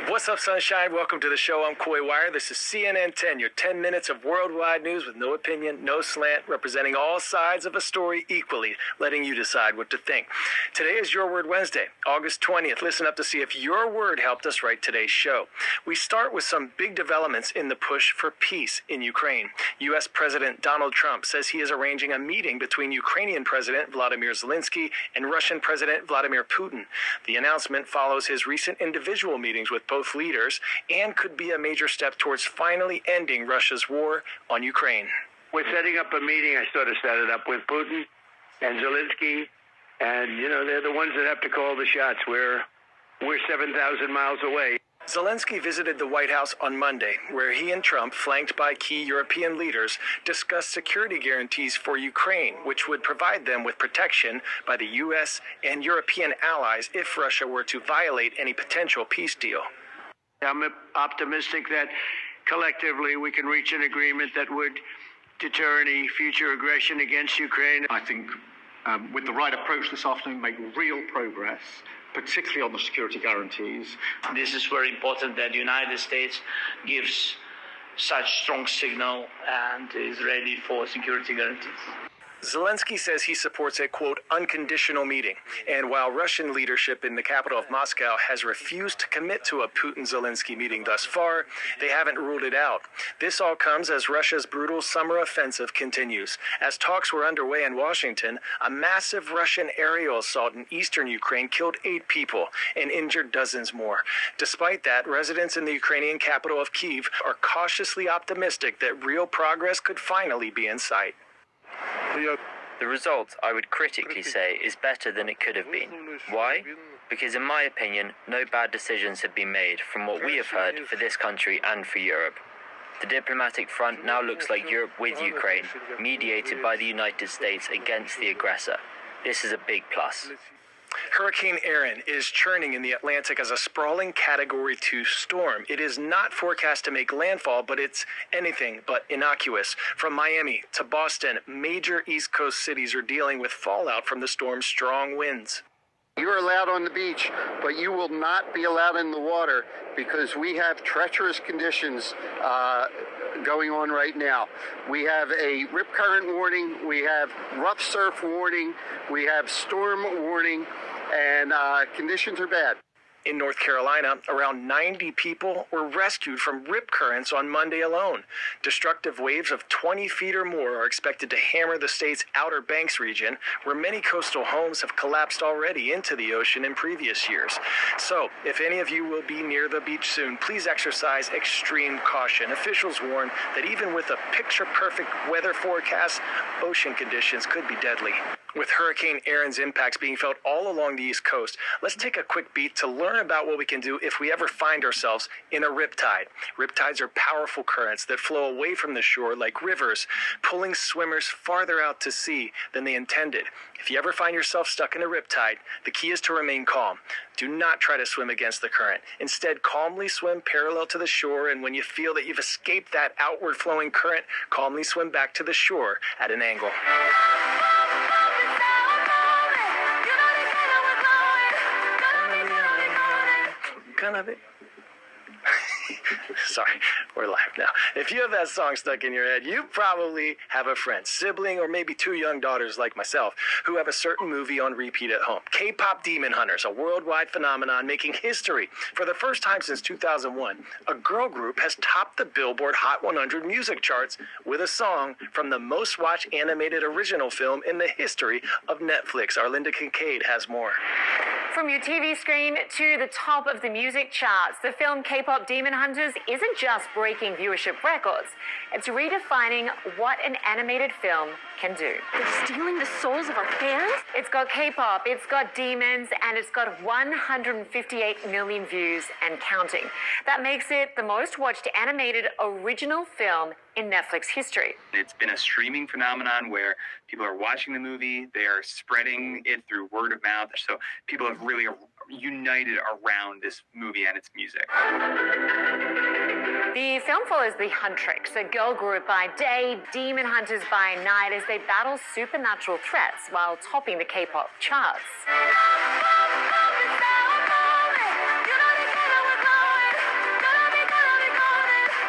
What's up, sunshine? Welcome to the show. I'm Coy Wire. This is CNN 10, your 10 minutes of worldwide news with no opinion, no slant, representing all sides of a story equally, letting you decide what to think. Today is Your Word Wednesday, August 20th. Listen up to see if your word helped us write today's show. We start with some big developments in the push for peace in Ukraine. U.S. President Donald Trump says he is arranging a meeting between Ukrainian President Vladimir Zelensky and Russian President Vladimir Putin. The announcement follows his recent individual meetings with both leaders and could be a major step towards finally ending Russia's war on Ukraine. We're setting up a meeting. I sort of set it up with Putin and Zelensky, and, they're the ones that have to call the shots. We're 7,000 miles away. Zelensky visited the White House on Monday, where he and Trump, flanked by key European leaders, discussed security guarantees for Ukraine, which would provide them with protection by the U.S. and European allies if Russia were to violate any potential peace deal. I'm optimistic that collectively we can reach an agreement that would deter any future aggression against Ukraine. I think with the right approach this afternoon, make real progress, particularly on the security guarantees. This is very important that the United States gives such strong signal and is ready for security guarantees. Zelensky says he supports a, quote, unconditional meeting. And while Russian leadership in the capital of Moscow has refused to commit to a Putin-Zelensky meeting thus far, they haven't ruled it out. This all comes as Russia's brutal summer offensive continues. As talks were underway in Washington, a massive Russian aerial assault in eastern Ukraine killed 8 people and injured dozens more. Despite that, residents in the Ukrainian capital of Kyiv are cautiously optimistic that real progress could finally be in sight. The result, I would critically say, is better than it could have been. Why? Because in my opinion, no bad decisions have been made from what we have heard for this country and for Europe. The diplomatic front now looks like Europe with Ukraine, mediated by the United States against the aggressor. This is a big plus. Hurricane Erin is churning in the Atlantic as a sprawling Category 2 storm. It is not forecast to make landfall, but it's anything but innocuous. From Miami to Boston, major East Coast cities are dealing with fallout from the storm's strong winds. You're allowed on the beach, but you will not be allowed in the water because we have treacherous conditions going on right now. We have a rip current warning, we have rough surf warning, we have storm warning, and conditions are bad. In North Carolina, around 90 people were rescued from rip currents on Monday alone. Destructive waves of 20 feet or more are expected to hammer the state's Outer Banks region, where many coastal homes have collapsed already into the ocean in previous years. So, if any of you will be near the beach soon, please exercise extreme caution. Officials warn that even with a picture-perfect weather forecast, ocean conditions could be deadly. With Hurricane Erin's impacts being felt all along the East Coast, let's take a quick beat to learn about what we can do if we ever find ourselves in a riptide. Riptides are powerful currents that flow away from the shore like rivers, pulling swimmers farther out to sea than they intended. If you ever find yourself stuck in a riptide, the key is to remain calm. Do not try to swim against the current. Instead, calmly swim parallel to the shore, and when you feel that you've escaped that outward flowing current, calmly swim back to the shore at an angle. Kind of it. Sorry, we're live now. If you have that song stuck in your head, you probably have a friend, sibling, or maybe 2 young daughters like myself who have a certain movie on repeat at home. K-pop Demon Hunters, a worldwide phenomenon making history. For the first time since 2001, a girl group has topped the Billboard Hot 100 music charts with a song from the most watched animated original film in the history of Netflix. Arlinda Kincaid has more. From your TV screen to the top of the music charts, the film K-pop Demon Hunters isn't just breaking viewership records. It's redefining what an animated film can do. They're stealing the souls of our fans? It's got K-pop, it's got demons, and it's got 158 million views and counting. That makes it the most watched animated original film in Netflix history. It's been a streaming phenomenon where people are watching the movie, they are spreading it through word of mouth, so people have really united around this movie and its music. The film follows the Huntrix, a girl group by day, demon hunters by night, as they battle supernatural threats while topping the K-pop charts.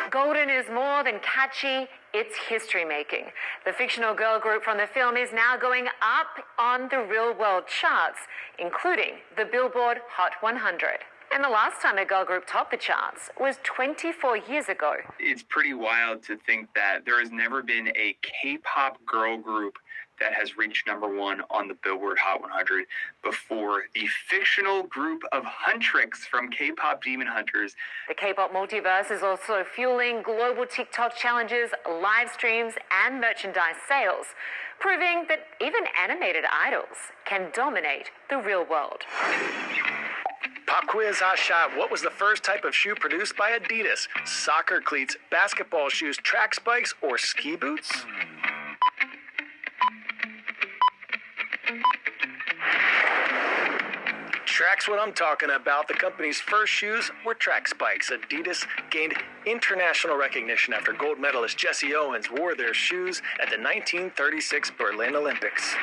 Golden is more than catchy, it's history-making. The fictional girl group from the film is now going up on the real-world charts, including the Billboard Hot 100. And the last time a girl group topped the charts was 24 years ago. It's pretty wild to think that there has never been a K-pop girl group that has reached #1 on the Billboard Hot 100 before the fictional group of Huntrix from K-pop Demon Hunters. The K-pop multiverse is also fueling global TikTok challenges, live streams, and merchandise sales, proving that even animated idols can dominate the real world. Pop quiz, hot shot. What was the first type of shoe produced by Adidas? Soccer cleats, basketball shoes, track spikes, or ski boots? Track's what I'm talking about. The company's first shoes were track spikes. Adidas gained international recognition after gold medalist Jesse Owens wore their shoes at the 1936 Berlin Olympics.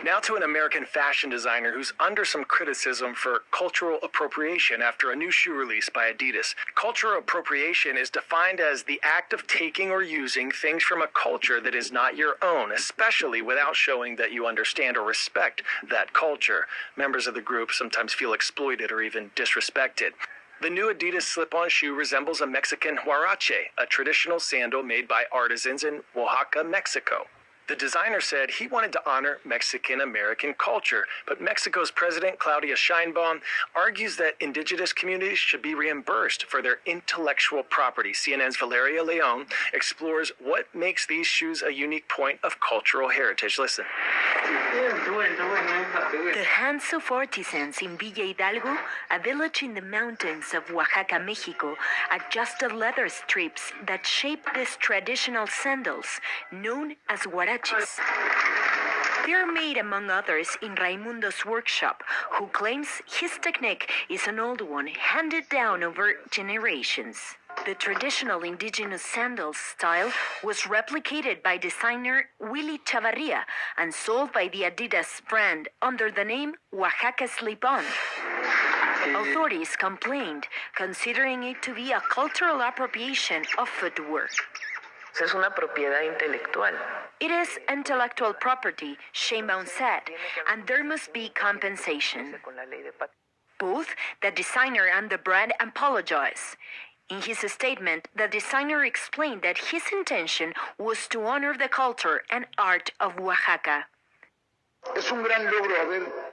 Now to an American fashion designer who's under some criticism for cultural appropriation after a new shoe release by Adidas. Cultural appropriation is defined as the act of taking or using things from a culture that is not your own, especially without showing that you understand or respect that culture. Members of the group sometimes feel exploited or even disrespected. The new Adidas slip-on shoe resembles a Mexican huarache, a traditional sandal made by artisans in Oaxaca, Mexico. The designer said he wanted to honor Mexican-American culture, but Mexico's President Claudia Sheinbaum argues that indigenous communities should be reimbursed for their intellectual property. CNN's Valeria Leon explores what makes these shoes a unique point of cultural heritage. Listen. The hands of artisans in Villa Hidalgo, a village in the mountains of Oaxaca, Mexico, adjusted leather strips that shape these traditional sandals, known as huaraches. They are made, among others, in Raimundo's workshop, who claims his technique is an old one handed down over generations. The traditional indigenous sandals style was replicated by designer Willy Chavarria and sold by the Adidas brand under the name Oaxaca Slip-On. Authorities complained, considering it to be a cultural appropriation of footwear. Es una propiedad intelectual. It is intellectual property, Sheinbaum said, and there must be compensation. Both the designer and the brand apologize. In his statement, the designer explained that his intention was to honor the culture and art of Oaxaca.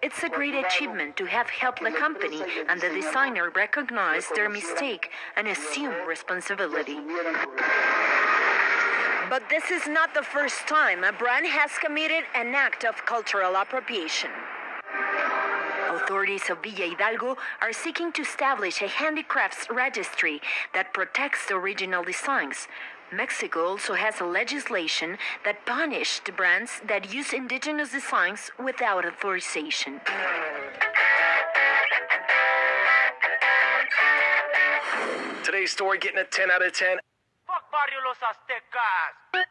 It's a great achievement to have helped the company and the designer recognize their mistake and assume responsibility. But this is not the first time a brand has committed an act of cultural appropriation. Authorities of Villa Hidalgo are seeking to establish a handicrafts registry that protects the original designs. Mexico also has a legislation that punished brands that use indigenous designs without authorization. Today's story getting a 10 out of 10. Fuck Barrio Los Aztecas!